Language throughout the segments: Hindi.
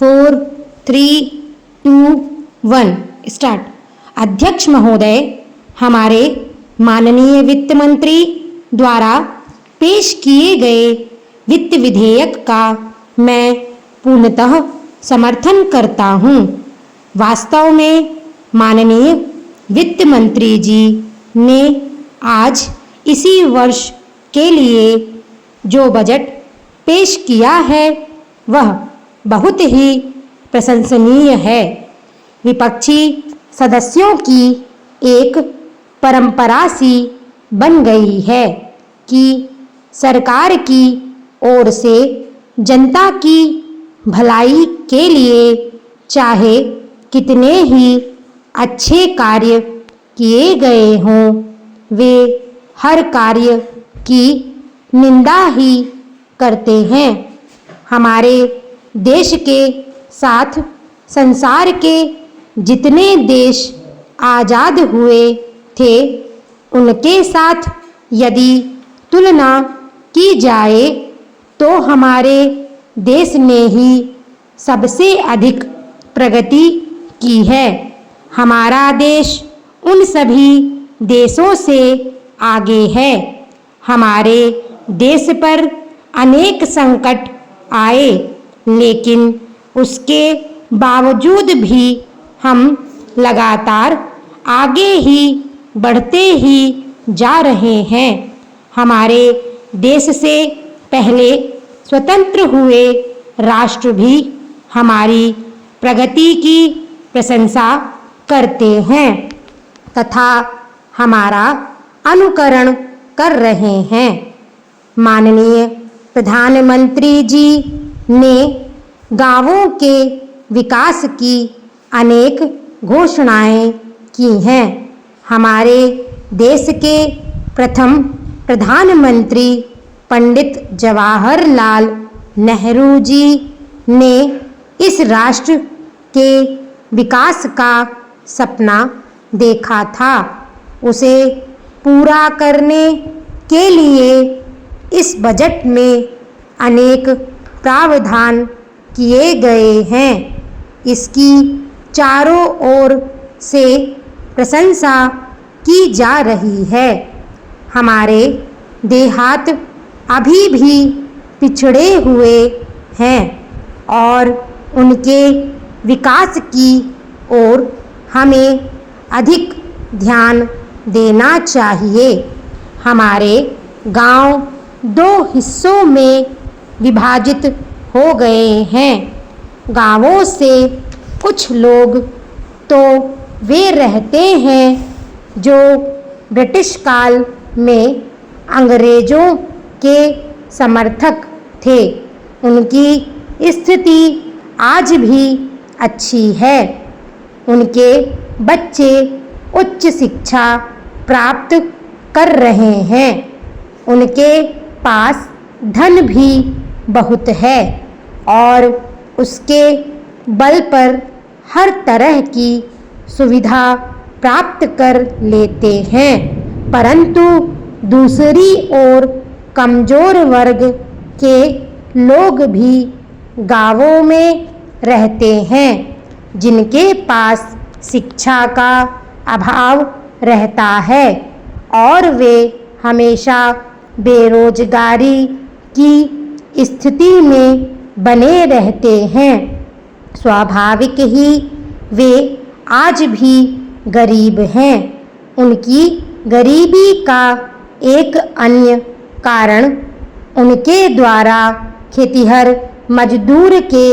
4, 3, 2, 1 स्टार्ट। अध्यक्ष महोदय, हमारे माननीय वित्त मंत्री द्वारा पेश किए गए वित्त विधेयक का मैं पूर्णतः समर्थन करता हूँ। वास्तव में माननीय वित्त मंत्री जी ने आज इसी वर्ष के लिए जो बजट पेश किया है वह बहुत ही प्रशंसनीय है। विपक्षी सदस्यों की एक परंपरा सी बन गई है कि सरकार की ओर से जनता की भलाई के लिए चाहे कितने ही अच्छे कार्य किए गए हों, वे हर कार्य की निंदा ही करते हैं। हमारे देश के साथ संसार के जितने देश आज़ाद हुए थे, उनके साथ यदि तुलना की जाए तो हमारे देश ने ही सबसे अधिक प्रगति की है। हमारा देश उन सभी देशों से आगे है। हमारे देश पर अनेक संकट आए, लेकिन उसके बावजूद भी हम लगातार आगे ही बढ़ते ही जा रहे हैं। हमारे देश से पहले स्वतंत्र हुए राष्ट्र भी हमारी प्रगति की प्रशंसा करते हैं तथा हमारा अनुकरण कर रहे हैं। माननीय प्रधानमंत्री जी ने गांवों के विकास की अनेक घोषणाएं की हैं। हमारे देश के प्रथम प्रधानमंत्री पंडित जवाहरलाल नेहरू जी ने इस राष्ट्र के विकास का सपना देखा था। उसे पूरा करने के लिए इस बजट में अनेक प्रावधान किए गए हैं। इसकी चारों ओर से प्रशंसा की जा रही है। हमारे देहात अभी भी पिछड़े हुए हैं और उनके विकास की ओर हमें अधिक ध्यान देना चाहिए। हमारे गांव दो हिस्सों में विभाजित हो गए हैं। गांवों से कुछ लोग तो वे रहते हैं जो ब्रिटिश काल में अंग्रेज़ों के समर्थक थे। उनकी स्थिति आज भी अच्छी है। उनके बच्चे उच्च शिक्षा प्राप्त कर रहे हैं। उनके पास धन भी बहुत है और उसके बल पर हर तरह की सुविधा प्राप्त कर लेते हैं। परंतु दूसरी ओर कमज़ोर वर्ग के लोग भी गांवों में रहते हैं, जिनके पास शिक्षा का अभाव रहता है और वे हमेशा बेरोजगारी की स्थिति में बने रहते हैं। स्वाभाविक ही वे आज भी गरीब हैं। उनकी गरीबी का एक अन्य कारण उनके द्वारा खेतिहर मजदूर के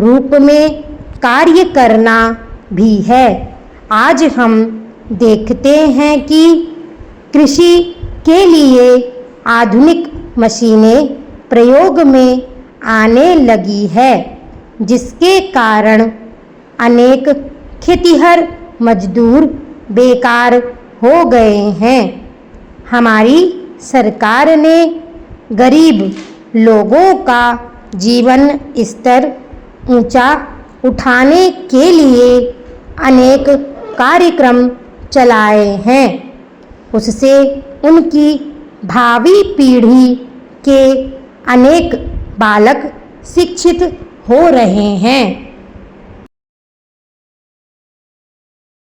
रूप में कार्य करना भी है। आज हम देखते हैं कि कृषि के लिए आधुनिक मशीनें प्रयोग में आने लगी है, जिसके कारण अनेक खेतिहर मजदूर बेकार हो गए हैं। हमारी सरकार ने गरीब लोगों का जीवन स्तर ऊंचा उठाने के लिए अनेक कार्यक्रम चलाए हैं। उससे उनकी भावी पीढ़ी के अनेक बालक शिक्षित हो रहे हैं।